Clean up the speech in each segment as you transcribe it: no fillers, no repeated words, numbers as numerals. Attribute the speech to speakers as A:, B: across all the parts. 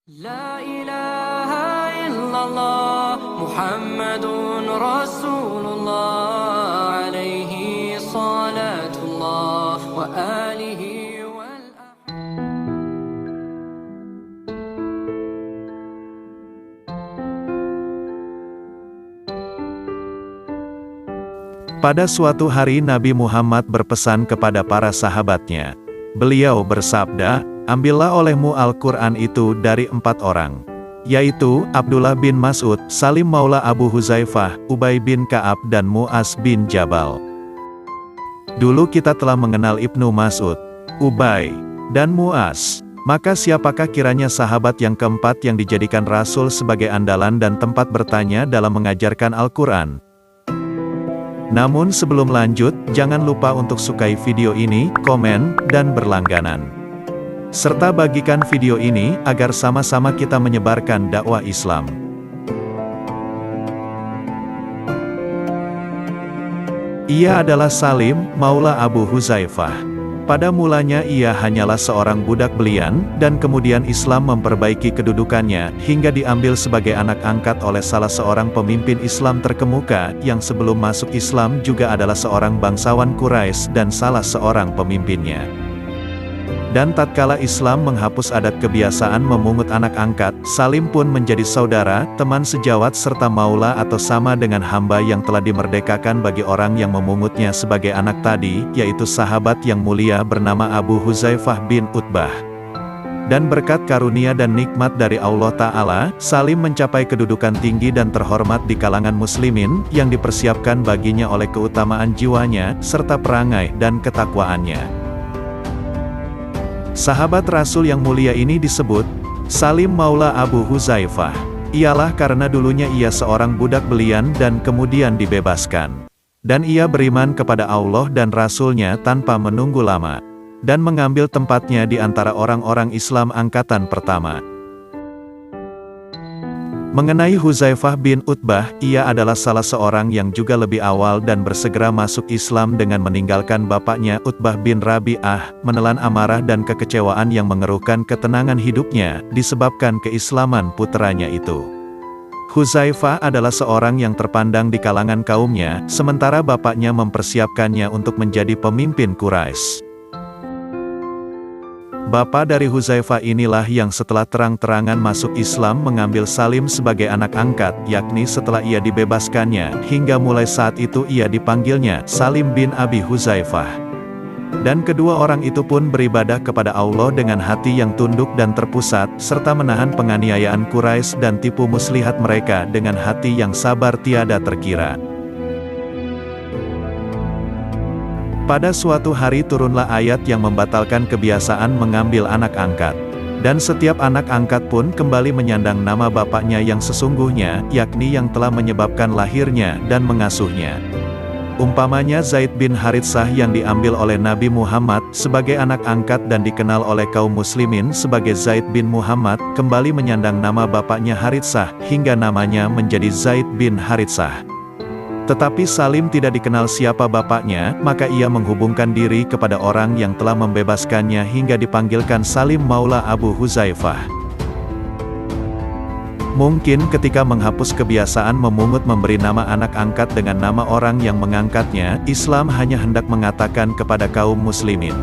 A: لا إله إلا الله محمد رسول الله عليه صلاة الله وآله
B: Pada suatu hari Nabi Muhammad berpesan kepada para sahabatnya. Beliau bersabda, "Ambillah olehmu Al-Quran itu dari 4 orang, yaitu Abdullah bin Mas'ud, Salim Maula Abu Huzaifah, Ubay bin Ka'ab dan Mu'az bin Jabal." Dulu kita telah mengenal Ibnu Mas'ud, Ubay, dan Mu'az. Maka siapakah kiranya sahabat yang keempat yang dijadikan Rasul sebagai andalan dan tempat bertanya dalam mengajarkan Al-Quran? Namun sebelum lanjut, jangan lupa untuk sukai video ini, komen, dan berlangganan. Serta bagikan video ini, agar sama-sama kita menyebarkan dakwah Islam. Ia adalah Salim, Maula Abu Huzaifah. Pada mulanya ia hanyalah seorang budak belian, dan kemudian Islam memperbaiki kedudukannya, hingga diambil sebagai anak angkat oleh salah seorang pemimpin Islam terkemuka, yang sebelum masuk Islam juga adalah seorang bangsawan Quraisy dan salah seorang pemimpinnya. Dan tatkala Islam menghapus adat kebiasaan memungut anak angkat, Salim pun menjadi saudara, teman sejawat serta maula atau sama dengan hamba yang telah dimerdekakan bagi orang yang memungutnya sebagai anak tadi, yaitu sahabat yang mulia bernama Abu Huzaifah bin Utbah. Dan berkat karunia dan nikmat dari Allah Ta'ala, Salim mencapai kedudukan tinggi dan terhormat di kalangan muslimin, yang dipersiapkan baginya oleh keutamaan jiwanya, serta perangai dan ketakwaannya. Sahabat Rasul yang mulia ini disebut Salim Maula Abu Huzaifah. Ialah karena dulunya ia seorang budak belian dan kemudian dibebaskan. Dan ia beriman kepada Allah dan Rasul-Nya tanpa menunggu lama. Dan mengambil tempatnya di antara orang-orang Islam angkatan pertama. Mengenai Huzaifah bin Utbah, ia adalah salah seorang yang juga lebih awal dan bersegera masuk Islam dengan meninggalkan bapaknya Utbah bin Rabi'ah, menelan amarah dan kekecewaan yang mengeruhkan ketenangan hidupnya, disebabkan keislaman puteranya itu. Huzaifah adalah seorang yang terpandang di kalangan kaumnya, sementara bapaknya mempersiapkannya untuk menjadi pemimpin Quraisy. Bapa dari Huzaifah inilah yang setelah terang-terangan masuk Islam mengambil Salim sebagai anak angkat, yakni setelah ia dibebaskannya, hingga mulai saat itu ia dipanggilnya Salim bin Abi Huzaifah. Dan kedua orang itu pun beribadah kepada Allah dengan hati yang tunduk dan terpusat, serta menahan penganiayaan Quraisy dan tipu muslihat mereka dengan hati yang sabar tiada terkira. Pada suatu hari turunlah ayat yang membatalkan kebiasaan mengambil anak angkat. Dan setiap anak angkat pun kembali menyandang nama bapaknya yang sesungguhnya, yakni yang telah menyebabkan lahirnya dan mengasuhnya. Umpamanya Zaid bin Haritsah yang diambil oleh Nabi Muhammad sebagai anak angkat dan dikenal oleh kaum muslimin sebagai Zaid bin Muhammad, kembali menyandang nama bapaknya Haritsah, hingga namanya menjadi Zaid bin Haritsah. Tetapi Salim tidak dikenal siapa bapaknya, maka ia menghubungkan diri kepada orang yang telah membebaskannya hingga dipanggilkan Salim Maula Abu Huzaifah. Mungkin ketika menghapus kebiasaan memungut memberi nama anak angkat dengan nama orang yang mengangkatnya, Islam hanya hendak mengatakan kepada kaum muslimin,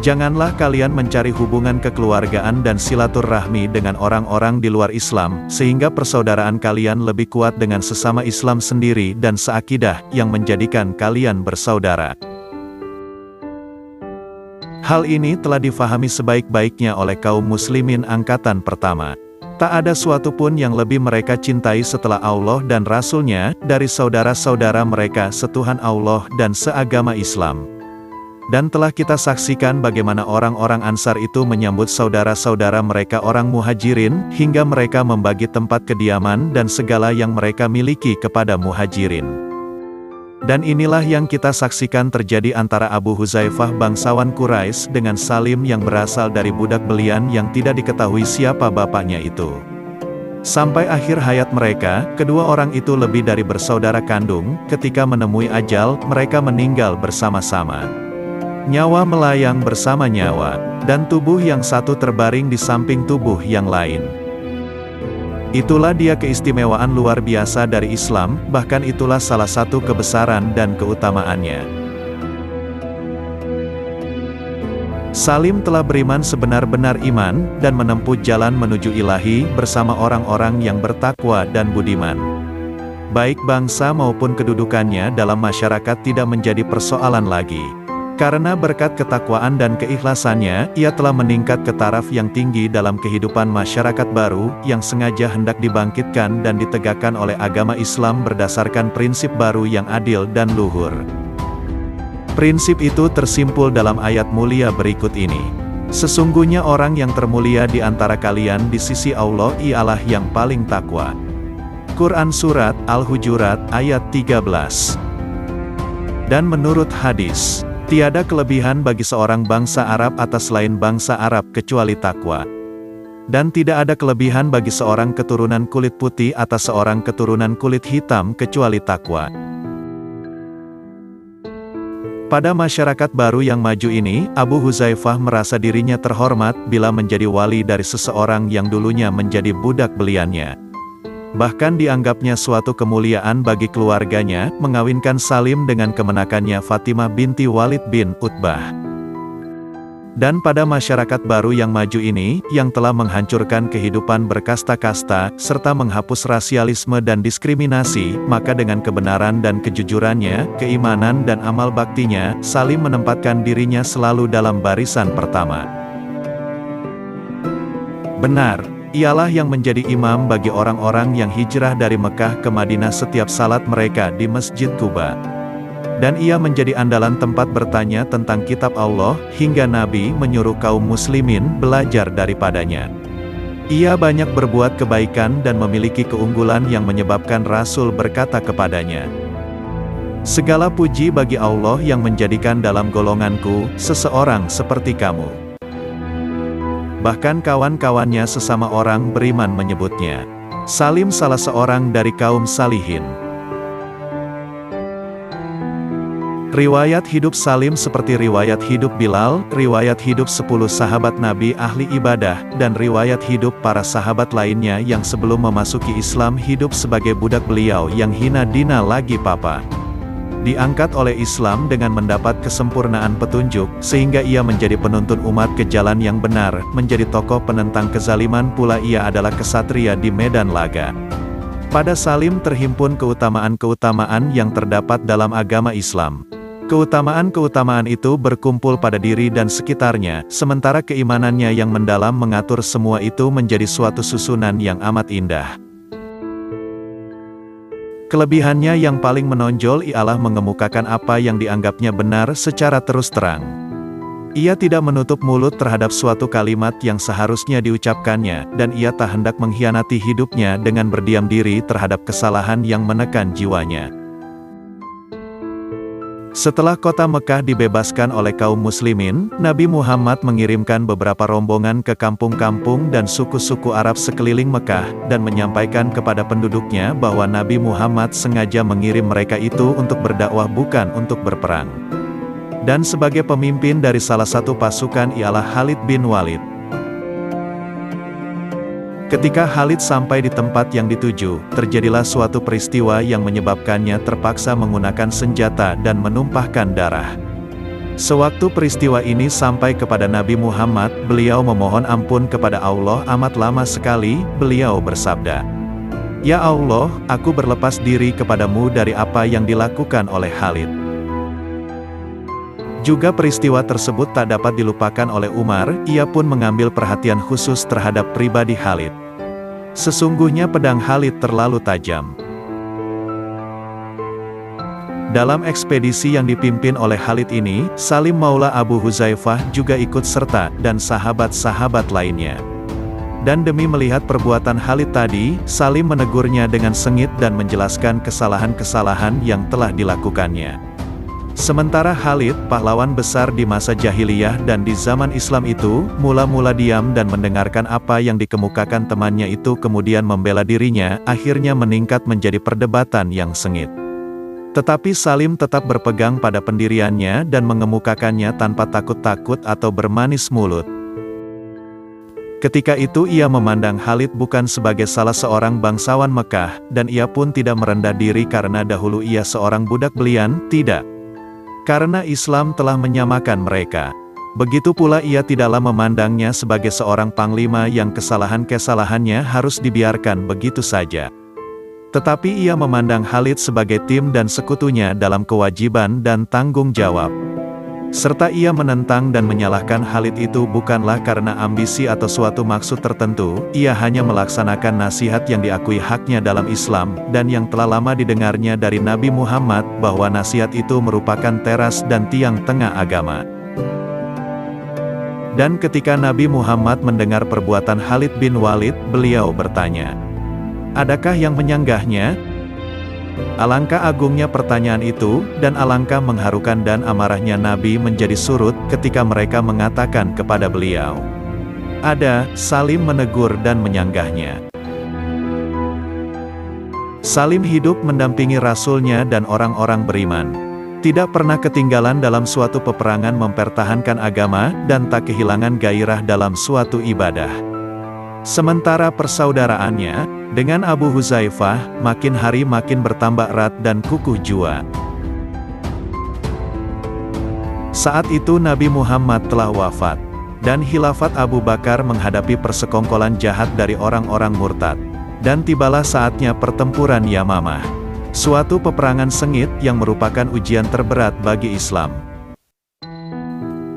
B: janganlah kalian mencari hubungan kekeluargaan dan silaturahmi dengan orang-orang di luar Islam, sehingga persaudaraan kalian lebih kuat dengan sesama Islam sendiri dan seakidah, yang menjadikan kalian bersaudara. Hal ini telah difahami sebaik-baiknya oleh kaum muslimin angkatan pertama. Tak ada suatu pun yang lebih mereka cintai setelah Allah dan Rasul-Nya, dari saudara-saudara mereka setuhan Allah dan seagama Islam. Dan telah kita saksikan bagaimana orang-orang Ansar itu menyambut saudara-saudara mereka orang Muhajirin, hingga mereka membagi tempat kediaman dan segala yang mereka miliki kepada Muhajirin. Dan inilah yang kita saksikan terjadi antara Abu Huzaifah bangsawan Quraisy dengan Salim yang berasal dari budak belian yang tidak diketahui siapa bapaknya itu. Sampai akhir hayat mereka, kedua orang itu lebih dari bersaudara kandung. Ketika menemui ajal, mereka meninggal bersama-sama. Nyawa melayang bersama nyawa, dan tubuh yang satu terbaring di samping tubuh yang lain. Itulah dia keistimewaan luar biasa dari Islam, bahkan itulah salah satu kebesaran dan keutamaannya. Salim telah beriman sebenar-benar iman, dan menempuh jalan menuju ilahi, bersama orang-orang yang bertakwa dan budiman. Baik bangsa maupun kedudukannya dalam masyarakat tidak menjadi persoalan lagi. Karena berkat ketakwaan dan keikhlasannya, ia telah meningkat ke taraf yang tinggi dalam kehidupan masyarakat baru, yang sengaja hendak dibangkitkan dan ditegakkan oleh agama Islam berdasarkan prinsip baru yang adil dan luhur. Prinsip itu tersimpul dalam ayat mulia berikut ini. Sesungguhnya orang yang termulia di antara kalian di sisi Allah ialah yang paling takwa. Quran Surat Al-Hujurat ayat 13. Dan menurut hadis, tiada kelebihan bagi seorang bangsa Arab atas lain bangsa Arab kecuali takwa. Dan tidak ada kelebihan bagi seorang keturunan kulit putih atas seorang keturunan kulit hitam kecuali takwa. Pada masyarakat baru yang maju ini, Abu Huzaifah merasa dirinya terhormat bila menjadi wali dari seseorang yang dulunya menjadi budak beliannya. Bahkan dianggapnya suatu kemuliaan bagi keluarganya, mengawinkan Salim dengan kemenakannya Fatimah binti Walid bin Utbah. Dan pada masyarakat baru yang maju ini, yang telah menghancurkan kehidupan berkasta-kasta, serta menghapus rasialisme dan diskriminasi, maka dengan kebenaran dan kejujurannya, keimanan dan amal baktinya, Salim menempatkan dirinya selalu dalam barisan pertama. Benar, ialah yang menjadi imam bagi orang-orang yang hijrah dari Mekah ke Madinah setiap salat mereka di Masjid Quba. Dan ia menjadi andalan tempat bertanya tentang kitab Allah, hingga Nabi menyuruh kaum muslimin belajar daripadanya. Ia banyak berbuat kebaikan dan memiliki keunggulan yang menyebabkan Rasul berkata kepadanya, "Segala puji bagi Allah yang menjadikan dalam golonganku, seseorang seperti kamu." Bahkan kawan-kawannya sesama orang beriman menyebutnya, Salim salah seorang dari kaum salihin. Riwayat hidup Salim seperti riwayat hidup Bilal, riwayat hidup 10 sahabat Nabi ahli ibadah, dan riwayat hidup para sahabat lainnya yang sebelum memasuki Islam hidup sebagai budak beliau yang hina dina lagi papa. Diangkat oleh Islam dengan mendapat kesempurnaan petunjuk, sehingga ia menjadi penuntun umat ke jalan yang benar, menjadi tokoh penentang kezaliman pula ia adalah kesatria di medan laga. Pada Salim terhimpun keutamaan-keutamaan yang terdapat dalam agama Islam. Keutamaan-keutamaan itu berkumpul pada diri dan sekitarnya, sementara keimanannya yang mendalam mengatur semua itu menjadi suatu susunan yang amat indah. Kelebihannya yang paling menonjol ialah mengemukakan apa yang dianggapnya benar secara terus terang. Ia tidak menutup mulut terhadap suatu kalimat yang seharusnya diucapkannya, dan ia tak hendak mengkhianati hidupnya dengan berdiam diri terhadap kesalahan yang menekan jiwanya. Setelah kota Mekah dibebaskan oleh kaum muslimin, Nabi Muhammad mengirimkan beberapa rombongan ke kampung-kampung dan suku-suku Arab sekeliling Mekah, dan menyampaikan kepada penduduknya bahwa Nabi Muhammad sengaja mengirim mereka itu untuk berdakwah bukan untuk berperang. Dan sebagai pemimpin dari salah satu pasukan ialah Khalid bin Walid. Ketika Khalid sampai di tempat yang dituju, terjadilah suatu peristiwa yang menyebabkannya terpaksa menggunakan senjata dan menumpahkan darah. Sewaktu peristiwa ini sampai kepada Nabi Muhammad, beliau memohon ampun kepada Allah amat lama sekali, beliau bersabda, "Ya Allah, aku berlepas diri kepadamu dari apa yang dilakukan oleh Khalid." Juga peristiwa tersebut tak dapat dilupakan oleh Umar, ia pun mengambil perhatian khusus terhadap pribadi Khalid. Sesungguhnya pedang Khalid terlalu tajam. Dalam ekspedisi yang dipimpin oleh Khalid ini, Salim Maula Abu Huzaifah juga ikut serta, dan sahabat-sahabat lainnya. Dan demi melihat perbuatan Khalid tadi, Salim menegurnya dengan sengit dan menjelaskan kesalahan-kesalahan yang telah dilakukannya. Sementara Khalid, pahlawan besar di masa jahiliyah dan di zaman Islam itu, mula-mula diam dan mendengarkan apa yang dikemukakan temannya itu kemudian membela dirinya, akhirnya meningkat menjadi perdebatan yang sengit. Tetapi Salim tetap berpegang pada pendiriannya dan mengemukakannya tanpa takut-takut atau bermanis mulut. Ketika itu ia memandang Khalid bukan sebagai salah seorang bangsawan Mekah, dan ia pun tidak merendah diri karena dahulu ia seorang budak belian, tidak. Karena Islam telah menyamakan mereka. Begitu pula ia tidaklah memandangnya sebagai seorang panglima yang kesalahan-kesalahannya harus dibiarkan begitu saja. Tetapi ia memandang Khalid sebagai tim dan sekutunya dalam kewajiban dan tanggung jawab. Serta ia menentang dan menyalahkan Khalid itu bukanlah karena ambisi atau suatu maksud tertentu, ia hanya melaksanakan nasihat yang diakui haknya dalam Islam, dan yang telah lama didengarnya dari Nabi Muhammad, bahwa nasihat itu merupakan teras dan tiang tengah agama. Dan ketika Nabi Muhammad mendengar perbuatan Khalid bin Walid, beliau bertanya, "Adakah yang menyanggahnya?" Alangkah agungnya pertanyaan itu, dan alangkah mengharukan dan amarahnya Nabi menjadi surut ketika mereka mengatakan kepada beliau, "Ada." Salim menegur dan menyanggahnya. Salim hidup mendampingi Rasulnya dan orang-orang beriman. Tidak pernah ketinggalan dalam suatu peperangan mempertahankan agama, dan tak kehilangan gairah dalam suatu ibadah. Sementara persaudaraannya dengan Abu Huzaifah makin hari makin bertambah erat dan kukuh jua. Saat itu Nabi Muhammad telah wafat, dan khilafat Abu Bakar menghadapi persekongkolan jahat dari orang-orang murtad. Dan tibalah saatnya pertempuran Yamamah. Suatu peperangan sengit yang merupakan ujian terberat bagi Islam.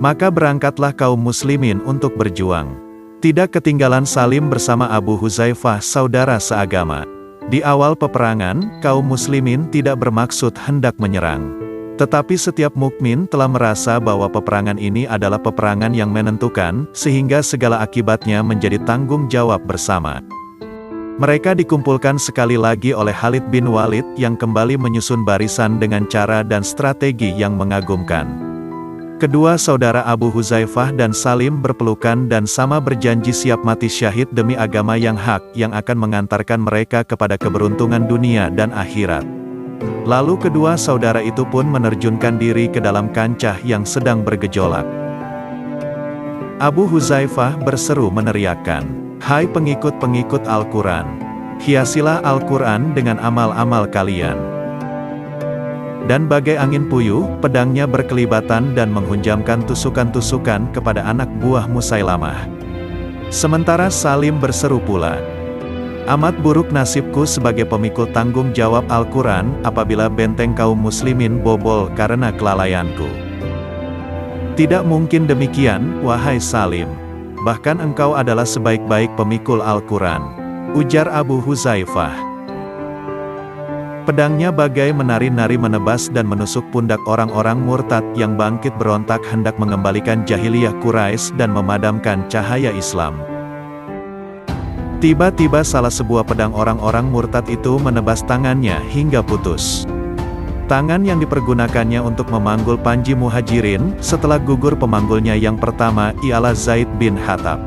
B: Maka berangkatlah kaum muslimin untuk berjuang. Tidak ketinggalan Salim bersama Abu Huzaifah saudara seagama. Di awal peperangan, kaum muslimin tidak bermaksud hendak menyerang. Tetapi setiap mukmin telah merasa bahwa peperangan ini adalah peperangan yang menentukan, sehingga segala akibatnya menjadi tanggung jawab bersama. Mereka dikumpulkan sekali lagi oleh Khalid bin Walid yang kembali menyusun barisan dengan cara dan strategi yang mengagumkan. Kedua saudara Abu Huzaifah dan Salim berpelukan dan sama berjanji siap mati syahid demi agama yang hak yang akan mengantarkan mereka kepada keberuntungan dunia dan akhirat. Lalu kedua saudara itu pun menerjunkan diri ke dalam kancah yang sedang bergejolak. Abu Huzaifah berseru meneriakkan, "Hai pengikut-pengikut Al-Quran, hiasilah Al-Quran dengan amal-amal kalian." Dan bagai angin puyuh, pedangnya berkelibatan dan menghunjamkan tusukan-tusukan kepada anak buah Musailamah. Sementara Salim berseru pula, "Amat buruk nasibku sebagai pemikul tanggung jawab Al-Quran, apabila benteng kaum muslimin bobol karena kelalaianku." "Tidak mungkin demikian, wahai Salim. Bahkan engkau adalah sebaik-baik pemikul Al-Quran," ujar Abu Huzaifah. Pedangnya bagai menari-nari menebas dan menusuk pundak orang-orang murtad yang bangkit berontak hendak mengembalikan jahiliyah Quraisy dan memadamkan cahaya Islam. Tiba-tiba salah sebuah pedang orang-orang murtad itu menebas tangannya hingga putus. Tangan yang dipergunakannya untuk memanggul Panji Muhajirin, setelah gugur pemanggulnya yang pertama, ialah Zaid bin Khattab.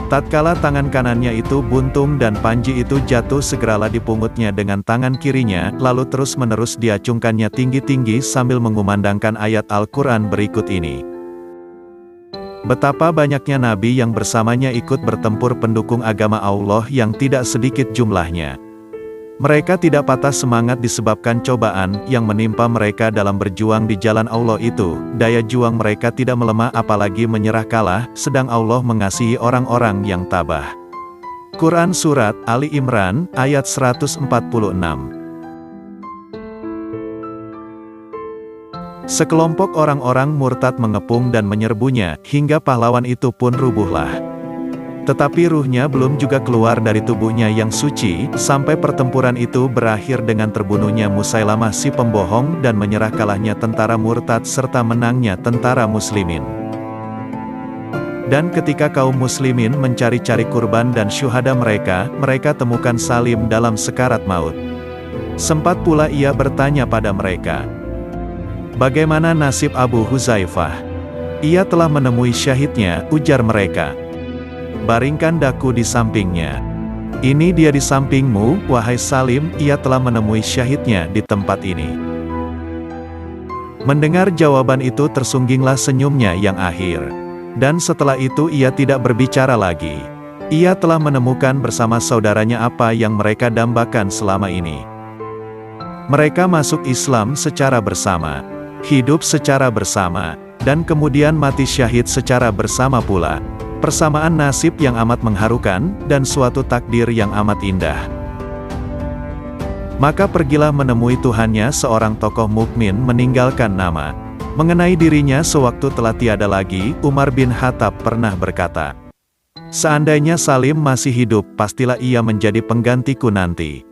B: Tatkala tangan kanannya itu buntung dan panji itu jatuh, segeralah dipungutnya dengan tangan kirinya, lalu terus-menerus diacungkannya tinggi-tinggi sambil mengumandangkan ayat Al-Quran berikut ini. Betapa banyaknya nabi yang bersamanya ikut bertempur pendukung agama Allah yang tidak sedikit jumlahnya. Mereka tidak patah semangat disebabkan cobaan yang menimpa mereka dalam berjuang di jalan Allah itu. Daya juang mereka tidak melemah apalagi menyerah kalah, sedang Allah mengasihi orang-orang yang tabah. Quran Surat Ali Imran, ayat 146. Sekelompok orang-orang murtad mengepung dan menyerbunya, hingga pahlawan itu pun rubuhlah. Tetapi ruhnya belum juga keluar dari tubuhnya yang suci, sampai pertempuran itu berakhir dengan terbunuhnya Musailamah si pembohong dan menyerah kalahnya tentara murtad serta menangnya tentara muslimin. Dan ketika kaum muslimin mencari-cari kurban dan syuhada mereka, mereka temukan Salim dalam sekarat maut. Sempat pula ia bertanya pada mereka, "Bagaimana nasib Abu Huzaifah?" "Ia telah menemui syahidnya," ujar mereka. "Baringkan daku di sampingnya." "Ini dia di sampingmu, wahai Salim, ia telah menemui syahidnya di tempat ini." Mendengar jawaban itu tersungginglah senyumnya yang akhir. Dan setelah itu ia tidak berbicara lagi. Ia telah menemukan bersama saudaranya apa yang mereka dambakan selama ini. Mereka masuk Islam secara bersama, hidup secara bersama, dan kemudian mati syahid secara bersama pula. Persamaan nasib yang amat mengharukan, dan suatu takdir yang amat indah. Maka pergilah menemui Tuhannya seorang tokoh mukmin meninggalkan nama. Mengenai dirinya sewaktu telah tiada lagi, Umar bin Khattab pernah berkata, "Seandainya Salim masih hidup, pastilah ia menjadi penggantiku nanti."